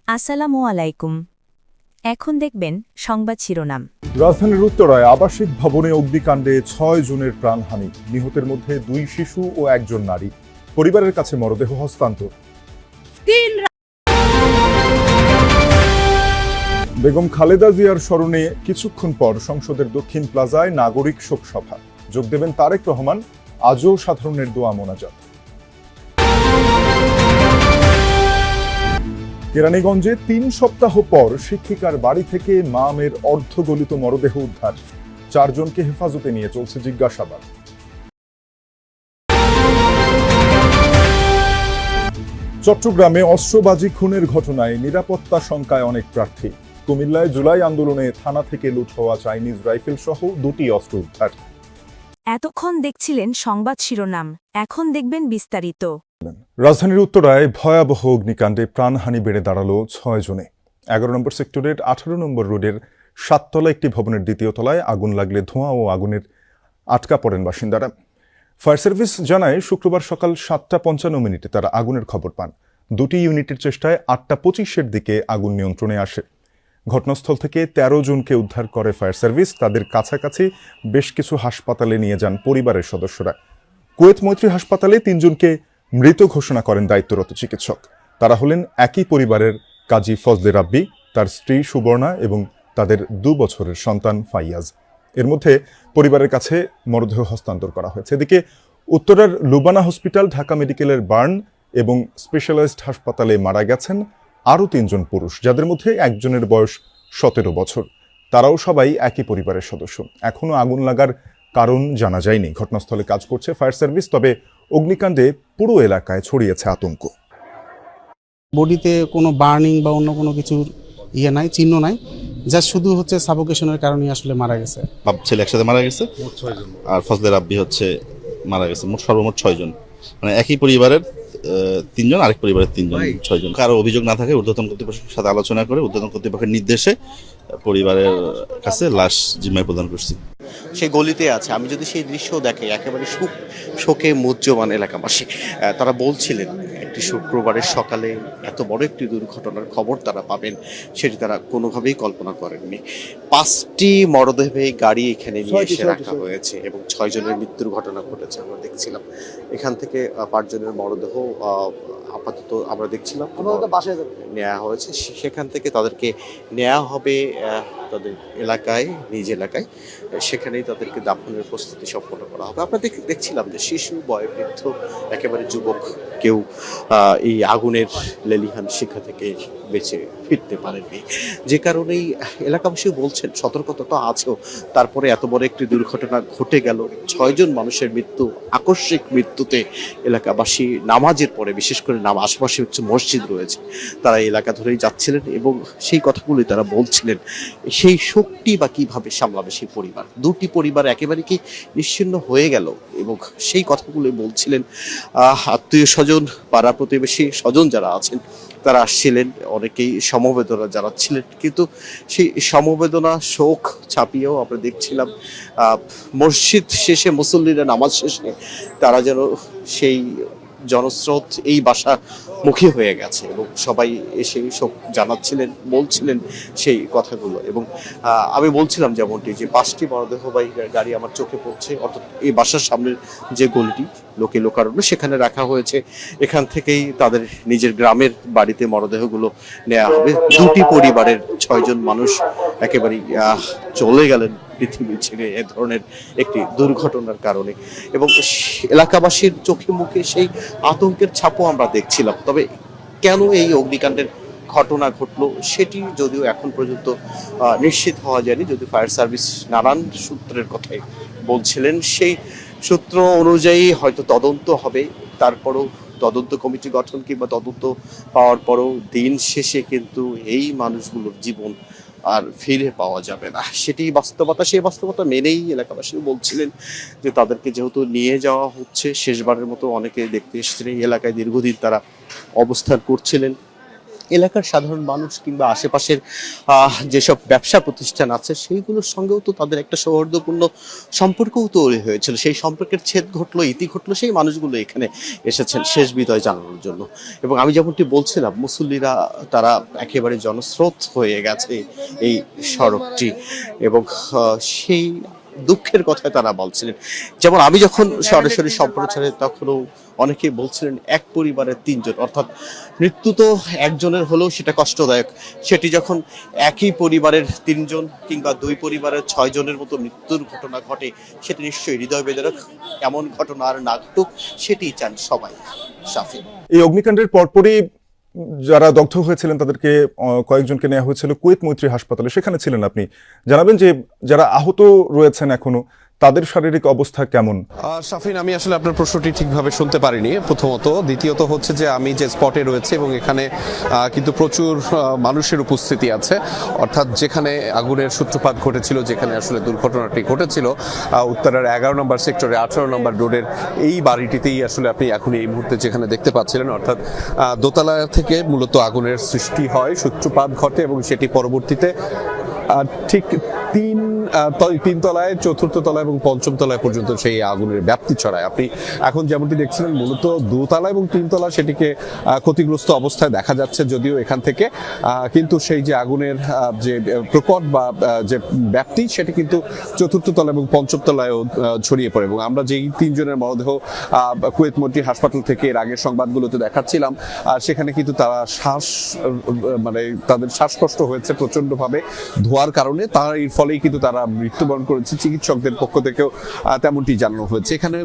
আসসালামু আলাইকুম। এখন দেখবেন সংবাদ শিরোনাম। রাজধানীর উত্তরায় আবাসিক ভবনে অগ্নিকাণ্ডে ৬ জনের প্রাণহানি, নিহতের মধ্যে ২ শিশু ও ১ নারী। পরিবারের কাছে মরদেহ হস্তান্তর। বেগম খালেদা জিয়ার স্মরণে কিছুক্ষণ পর সংসদের দক্ষিণ প্লাজায় নাগরিক শোক সভা। যোগ দেবেন তারেক রহমান। আজও সাধারণের দোয়া মোনাজাত। কেরানীগঞ্জে ৩ সপ্তাহ পর শিক্ষিকার বাড়ি থেকে মা মেয়ের অর্ধগলিত মরদেহ উদ্ধার। ৪ জনকে হেফাজতে নিয়ে চলছে জিজ্ঞাসাবাদ। চট্টগ্রামে অস্ত্রবাজি খুনের ঘটনায় নিরাপত্তা শঙ্কায় অনেক প্রার্থী। কুমিল্লায় জুলাই আন্দোলনে থানা থেকে লুট হওয়া চাইনিজ রাইফেল সহ ২টি অস্ত্র উদ্ধার। এতক্ষণ দেখছিলেন সংবাদ শিরোনাম, এখন দেখবেন বিস্তারিত। রাজধানীর উত্তরায় ভয়াবহ অগ্নিকাণ্ডে প্রাণহানি বেড়ে দাঁড়ালো ৬ জনে। ১১ নম্বর সেক্টরের ১৮ নম্বর রোডের ৭তলা একটি ভবনের দ্বিতীয় তলায় আগুন লাগলে ধোঁয়া ও আগুনের আটকা পড়েন বাসিন্দারা। ফায়ার সার্ভিস জানায় শুক্রবার সকাল ৭টা৫৫ তারা আগুনের খবর পান। ২টি ইউনিটের চেষ্টায় ৮টা২৫-এর দিকে আগুন নিয়ন্ত্রণে আসে। ঘটনাস্থল থেকে ১৩ জনকে উদ্ধার করে ফায়ার সার্ভিস। তাদের কাছাকাছি বেশ কিছু হাসপাতালে নিয়ে যান পরিবারের সদস্যরা। কুয়েত মৈত্রী হাসপাতালে ৩ জনকে মৃত ঘোষণা করেন দায়িত্বরত চিকিৎসক। তারা হলেন একই পরিবারের কাজী ফজলে রাব্বি, তার স্ত্রী সুবর্ণা এবং তাদের ২ বছরের সন্তান ফাইয়াজ। এর মধ্যে পরিবারের কাছে মরদেহ হস্তান্তর করা হয়েছে। এদিকে উত্তরার লুবানা হসপিটাল, ঢাকা মেডিকেলের বার্ন এবং স্পেশালাইজড হাসপাতালে মারা গেছেন আরও ৩ জন পুরুষ, যাদের মধ্যে একজনের বয়স ১৭ বছর। তারাও সবাই একই পরিবারের সদস্য। এখনও আগুন লাগার কারণ জানা যায়নি। ঘটনাস্থলে কাজ করছে ফায়ার সার্ভিস। তবে অগ্নিকাণ্ডে পুরো এলাকায় ছড়িয়েছে আতঙ্ক। বডিতে কোনো বার্নিং বা অন্য কোনো কিছুর নাই, চিহ্ন নাই, যা শুধু হচ্ছে সাফোকেশনের কারণে আসলে মারা গেছে। বাপ ছেলে একসাথে মারা গেছে, আর ফজলে রাব্বি হচ্ছে মারা গেছে। সর্বমোট ৬ জন, মানে একই পরিবারের ৩ জন, আরেক পরিবারের ৩ জন, ৬ জন। কারো অভিযোগ না থাকে ঊর্ধ্বতন কর্তৃপক্ষের সাথে আলোচনা করে ঊর্ধ্বতন কর্তৃপক্ষের নির্দেশে পরিবারের কাছে লাশ জিম্মায় প্রদান করছি। সেই গলিতে আছে। আমি যদি সেই দৃশ্য দেখি, একেবারে শোকে মুহ্যমান এলাকাবাসী। তারা বলছিলেন একটি শুক্রবারের সকালে এত বড় একটি দুর্ঘটনার খবর তারা পাবেন, সেটি তারা কোনোভাবেই কল্পনা করেননি। ৫টি মরদেহে গাড়ি এখানে নিয়ে এসে রাখা হয়েছে এবং ৬ জনের মৃত্যুর ঘটনা ঘটেছে। আমরা দেখছিলাম এখান থেকে ৫ জনের মরদেহ আপাতত আমরা দেখছিলাম নেওয়া হয়েছে। সেখান থেকে তাদেরকে নেওয়া হবে তাদের এলাকায়, নিজ এলাকায়। সেখানেই তাদেরকে দাফনের প্রস্তুতি সম্পন্ন করা হবে। আমরা দেখছিলাম যে শিশু, বয়োবৃদ্ধ, একেবারে যুবক কেউ এই আগুনের লেলিহান শিখা থেকে বেঁচে ফিরতে পারেননি। যে কারণেই এলাকাবাসী বলছেন সতর্কতা তো আছেও, তারপরে এত বড় একটি দুর্ঘটনা ঘটে গেল। ৬ জন মানুষের মৃত্যু, আকস্মিক মৃত্যুতে এলাকাবাসী নামাজের পরে, বিশেষ করে আশেপাশে হচ্ছে মসজিদ রয়েছে, তারা এলাকা ধরেই যাচ্ছিলেন এবং সেই কথাগুলোই তারা বলছিলেন। সেই শোকটি বা কিভাবে সামলাবে সেই পরিবার, 2টি পরিবার একেবারে কি নিশ্চিহ্ন হয়ে গেল এবং সেই কথাগুলোই বলছিলেন। আত্মীয় স্বজন, পাড়া প্রতিবেশী স্বজন যারা আছেন তারা আসছিলেন, অনেকেই সমবেদনা জানাচ্ছিলেন, কিন্তু সেই সমবেদনা শোক ছাপিয়েও আমরা দেখছিলাম মসজিদ শেষে মুসল্লিরা নামাজ শেষে তারা যেন সেই জনস্রোত এই বাসা মুখী হয়ে গেছে এবং সবাই এসে শোক জানাচ্ছিলেন, বলছিলেন সেই কথাগুলো। এবং আমি বলছিলাম যেমনটি যে 5টি মরদেহবাহী গাড়ি আমার চোখে পড়ছে, অর্থাৎ এই বাসার সামনের যে গলিটি লোকে লোকারণ্য, সেখানে রাখা হয়েছে। এখান থেকেই তাদের নিজের গ্রামের বাড়িতে মরদেহগুলো নেওয়া হবে। 2টি পরিবারের 6 জন মানুষ একেবারেই চলে গেলেন পৃথিবী ছেড়ে এ ধরনের একটি দুর্ঘটনার কারণে এবং এলাকাবাসীর চোখে মুখে সেই আতঙ্কের ছাপও আমরা দেখছিলাম। তবে কেন এই অগ্নিকাণ্ডের ঘটনা ঘটলো সেটি যদিও এখন পর্যন্ত নিশ্চিত হওয়া যায়নি, যদি ফায়ার সার্ভিস নানান সূত্রের কথাই বলছিলেন। সেই সূত্র অনুযায়ী হয়তো তদন্ত হবে, তারপরও তদন্ত কমিটি গঠন কিংবা তদন্ত পাওয়ার পরও দিন শেষে কিন্তু এই মানুষগুলোর জীবন আর ফিরে পাওয়া যাবে না, সেটি বাস্তবতা। সেই বাস্তবতা মেনেই এলাকাবাসী বলছিলেন যে তাদেরকে যেহেতু নিয়ে যাওয়া হচ্ছে, শেষবারের মতো অনেকে দেখতে এসেছিলেন এই এলাকায়, দীর্ঘদিন তারা অবস্থান করছিলেন, এলাকার সাধারণ মানুষ কিংবা আশেপাশের যেসব ব্যবসা প্রতিষ্ঠান আছে সেইগুলোর সঙ্গেও তো তাদের একটা সৌহার্দ্যপূর্ণ সম্পর্কও তৈরি হয়েছিল। সেই সম্পর্কের ছেদ ঘটলো, ইতি ঘটলো, সেই মানুষগুলো এখানে এসেছেন শেষ বিদায় জানানোর জন্য। এবং আমি যেমনটি বলছিলাম, মুসল্লিরা তারা একেবারে জনস্রোত হয়ে গেছে এই সড়কটি, এবং সেই দুঃখের কথা তারা বলছিলেন। যেমন আমি যখন সরাসরি সম্প্রচারে তখনও অনেকেই বলছিলেন এক পরিবারের তিনজন, অর্থাৎ মৃত্যু তো একজনের হলেও সেটা কষ্টদায়ক, সেটি যখন একই পরিবারের তিনজন কিংবা দুই পরিবারের 6 জনের মতো মৃত্যুর ঘটনা ঘটে, সেটি নিশ্চয়ই হৃদয় বেদনাক। এমন ঘটনা আর না ঘটুক সেটি চান সবাই। শাফি, এই অগ্নিকাণ্ডের পরপরই যারা দগ্ধ হয়েছিলেন তাদেরকে কয়েকজনকে নেওয়া হয়েছিল কুয়েত মৈত্রী হাসপাতালে, সেখানে ছিলেন আপনি। জানাবেন যে যারা আহত রয়েছেন এখনো তাদের শারীরিক অবস্থা কেমন? শাফিন, আমি আসলে আপনার প্রশ্নটি ঠিকভাবে শুনতে পারিনি প্রথমত। দ্বিতীয়ত হচ্ছে যে আমি যে স্পটে রয়েছে এবং এখানে কিন্তু প্রচুর মানুষের উপস্থিতি আছে, অর্থাৎ যেখানে আগুনের সূত্রপাত ঘটেছিল, যেখানে আসলে দুর্ঘটনাটি ঘটেছিল উত্তরের 11 নম্বর সেক্টরে 18 নম্বর রোডের এই বাড়িটিতেই আসলে আপনি এখন এই মুহূর্তে যেখানে দেখতে পাচ্ছিলেন, অর্থাৎ দোতলা থেকে মূলত আগুনের সৃষ্টি হয়, সূত্রপাত ঘটে এবং সেটি পরবর্তীতে ঠিক তিন তলায়, চতুর্থ তলায় এবং পঞ্চম তলায় পর্যন্ত সেই আগুনের ব্যাপ্তি ছড়ায়। আপনি এখন যেমনটি দেখছিলেন মূলত দোতলা এবং তিনতলা সেটিকে ক্ষতিগ্রস্ত অবস্থায় দেখা যাচ্ছে যদিও এখান থেকে, কিন্তু সেই যে আগুনের যে প্রকট বা যে ব্যাপ্তি সেটি কিন্তু চতুর্থ তলা এবং পঞ্চম তলায়ও ছড়িয়ে পড়ে। এবং আমরা যেই তিনজনের মরদেহ কুয়েত মৈত্রী হাসপাতাল থেকে এর আগের সংবাদগুলোতে দেখাচ্ছিলাম, সেখানে কিন্তু তারা তাদের শ্বাসকষ্ট হয়েছে প্রচন্ডভাবে ধোয়ার কারণে, তার এর ফলেই কিন্তু তারা মৃত্যুবরণ করেছে। চিকিৎসকদের পক্ষ থেকেও তেমনটি জানানো হয়েছে। এখানে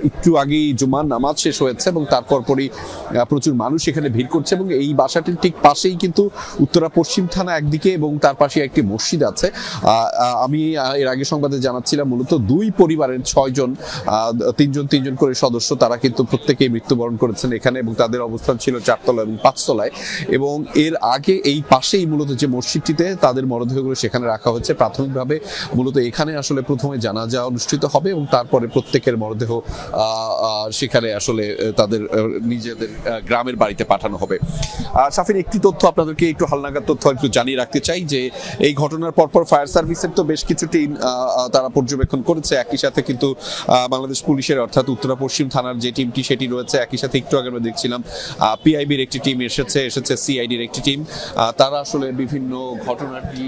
একটু আগেই জুমার নামাজ শেষ হয়েছে এবং তারপর পরই প্রচুর মানুষ এখানে ভিড় করছে। এবং এই বাসাটির ঠিক পাশেই কিন্তু উত্তরা পশ্চিম থানা একদিকে এবং তার পাশে একটি মসজিদ আছে। আমি এর আগে সংবাদে জানাচ্ছিলাম মূলত দুই পরিবারের 6 জন, তিনজন করে সদস্য, তারা কিন্তু প্রত্যেকেই মৃত্যুবরণ করেছেন এখানে এবং তাদের অবস্থান ছিল 4 তলা এবং 5 তলায়। এবং এর আগে এই পাশেই মূলত যে মসজিদটিতে তাদের মরদেহগুলো সেখানে রাখা হচ্ছে। প্রাথমিকভাবে মূলত এখানে আসলে প্রথমে জানাজা অনুষ্ঠিত হবে এবং তারপরে প্রত্যেকের মরদেহ সেখানে আসলে তাদের নিজেদের গ্রামের বাড়িতে পাঠানো হবে। শাফিন, একটি তথ্য আপনাদেরকে, একটু হালনাগাদ তথ্য একটু জানিয়ে রাখতে চাই যে এই ঘটনার পরপর ফায়ার সার্ভিসের তো বেশ কিছু টিম তারা পর্যবেক্ষণ করেছে, একই সাথে কিন্তু বাংলাদেশ পুলিশের অর্থাৎ উত্তরা পশ্চিম থানার যে টিমটি সেটি রয়েছে, একই সাথে একটু আগে আমরা দেখছিলাম পিআইবির একটি টিম এসেছে সিআইডির একটি টিম। তারা আসলে বিভিন্ন ঘটনাটি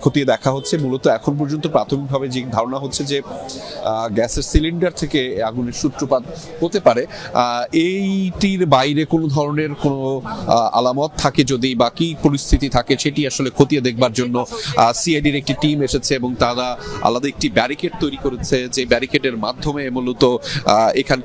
খতিয়ে দেখা হচ্ছে। মূলত এখন পর্যন্ত প্রাথমিকভাবে যে ধারণা হচ্ছে যে গ্যাসের সিলিন্ডার থেকে আগুনের সূত্রপাত হতে পারে। এইটির বাইরে কোনো ধরনের কোনো আলামত থাকে যদি বা কি পরিস্থিতি থাকে সেটি আসলে খতিয়ে দেখবার জন্য সিআইডির একটি টিম এসেছে এবং তারা আলাদা একটি ব্যারিকেড তৈরি করেছে, যে ব্যারিকেডের মাধ্যমে মূলত এখানকার